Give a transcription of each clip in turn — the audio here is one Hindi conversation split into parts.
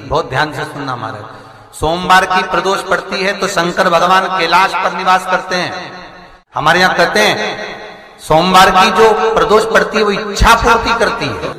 बहुत ध्यान से सुनना महाराज। सोमवार की प्रदोष पड़ती है तो शंकर भगवान कैलाश पर निवास करते हैं। हमारे यहाँ कहते हैं सोमवार की जो प्रदोष पड़ती है वो इच्छा पूर्ति करती है।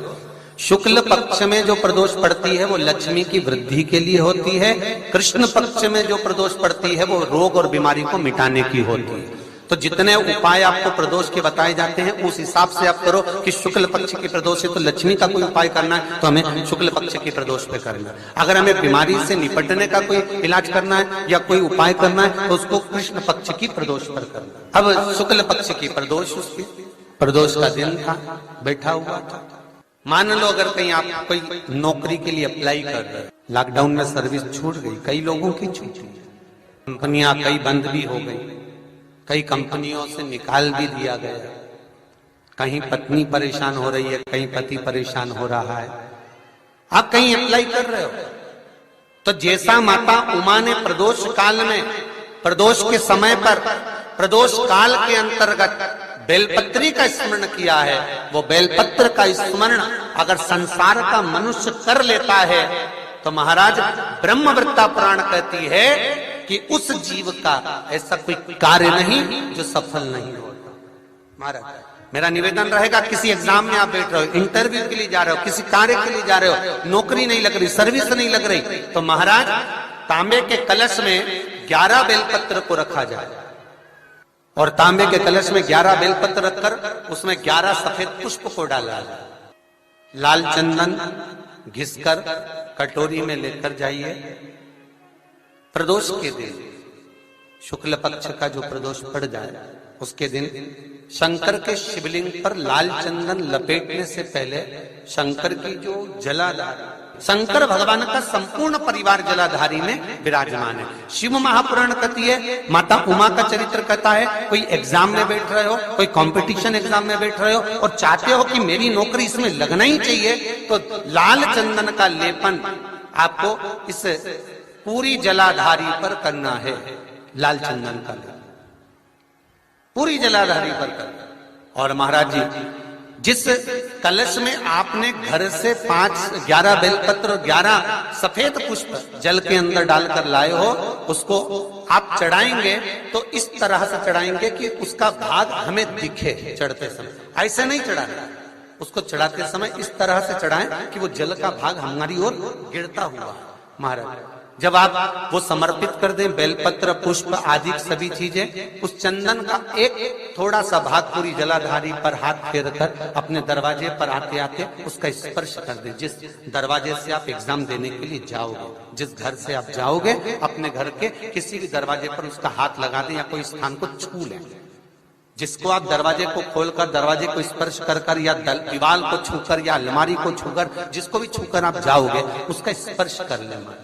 शुक्ल पक्ष में जो प्रदोष पड़ती है वो लक्ष्मी की वृद्धि के लिए होती है। कृष्ण पक्ष में जो प्रदोष पड़ती है वो रोग और बीमारी को मिटाने की होती है। तो जितने उपाय आपको प्रदोष के बताए जाते हैं उस हिसाब से आप करो कि शुक्ल पक्ष की प्रदोष है तो लक्ष्मी का कोई उपाय करना है तो हमें शुक्ल पक्ष की प्रदोष पे करना है। अगर हमें बीमारी से निपटने का कोई इलाज करना है या कोई उपाय करना है तो उसको कृष्ण पक्ष की प्रदोष पर करना। अब शुक्ल पक्ष की प्रदोष, उसकी प्रदोष का दिन था, बैठा हुआ था। मान लो अगर कहीं आप कोई नौकरी के लिए अप्लाई कर रहे हैं, लॉकडाउन में सर्विस छूट गई, कई लोगों की छूट गई, कंपनियां कई बंद भी हो गई, कई कंपनियों से निकाल भी दिया गया, कहीं पत्नी परेशान हो रही है, कहीं पति परेशान हो रहा है, आप कहीं अप्लाई कर रहे हो तो जैसा माता उमा ने प्रदोष काल में, प्रदोष के समय पर, प्रदोष काल के अंतर्गत बेलपत्री का स्मरण किया है, वो बेलपत्र का स्मरण अगर संसार का मनुष्य कर लेता है तो महाराज ब्रह्मवृत्ता पुराण कहती है कि उस जीव का ऐसा कोई कार्य नहीं जो सफल नहीं होता। महाराज मेरा निवेदन रहेगा, किसी एग्जाम में आप बैठ रहे हो, इंटरव्यू के लिए जा रहे हो, किसी कार्य के लिए जा रहे हो, नौकरी नहीं लग रही, सर्विस नहीं लग रही, तो महाराज तांबे के कलश में 11 बेलपत्र को रखा जाए और तांबे के कलश में 11 बेलपत्र रखकर उसमें 11 सफेद पुष्प को डाला जाए। लाल चंदन घिसकर कटोरी में लेकर जाइए। प्रदोष के दिन, शुक्ल पक्ष का जो प्रदोष पड़ जाए उसके दिन शंकर के शिवलिंग पर लाल चंदन लपेटने से पहले शंकर की जो जलाधार, शंकर भगवान का संपूर्ण परिवार जलाधारी में विराजमान है। शिव महापुराण कहती है, माता उमा का चरित्र कहता है, कोई एग्जाम में बैठ रहे हो, कोई कंपटीशन एग्जाम में बैठ रहे हो और चाहते हो कि मेरी नौकरी इसमें लगना ही चाहिए, तो लाल चंदन का लेपन आपको इस पूरी जलाधारी पर करना है। लाल चंदन का लेपन पूरी जलाधारी पर करना। और महाराज जी जिस कलश में आपने घर से 11 बेलपत्र और 11 सफेद पुष्प जल के अंदर डालकर लाए हो, उसको आप चढ़ाएंगे तो इस तरह से चढ़ाएंगे कि उसका भाग हमें दिखे चढ़ते समय। ऐसे नहीं चढ़ाना, उसको चढ़ाते समय इस तरह से चढ़ाएं कि वो जल का भाग हमारी ओर गिरता हुआ। महाराज जब आप वो समर्पित कर दें, बेलपत्र पुष्प आदि सभी चीजें, उस चंदन का एक थोड़ा सा भाग पूरी जलाधारी पर हाथ फेर कर अपने दरवाजे पर आते आते उसका स्पर्श कर दें। जिस दरवाजे से आप एग्जाम देने के लिए जाओगे, जिस घर से आप जाओगे, अपने घर के किसी भी दरवाजे पर उसका हाथ लगा दें या कोई स्थान को छू लें। जिसको आप दरवाजे को खोलकर, दरवाजे को स्पर्श कर कर या दीवार को छूकर या अलमारी को छूकर, जिसको भी छूकर आप जाओगे उसका स्पर्श कर लेना।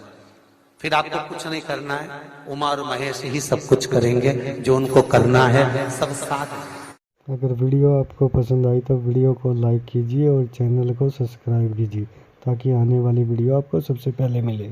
फिर आपको कुछ नहीं करना है, उमा और महेश ही सब कुछ करेंगे जो उनको करना है, सब साथ। अगर वीडियो आपको पसंद आई तो वीडियो को लाइक कीजिए और चैनल को सब्सक्राइब कीजिए ताकि आने वाली वीडियो आपको सबसे पहले मिले।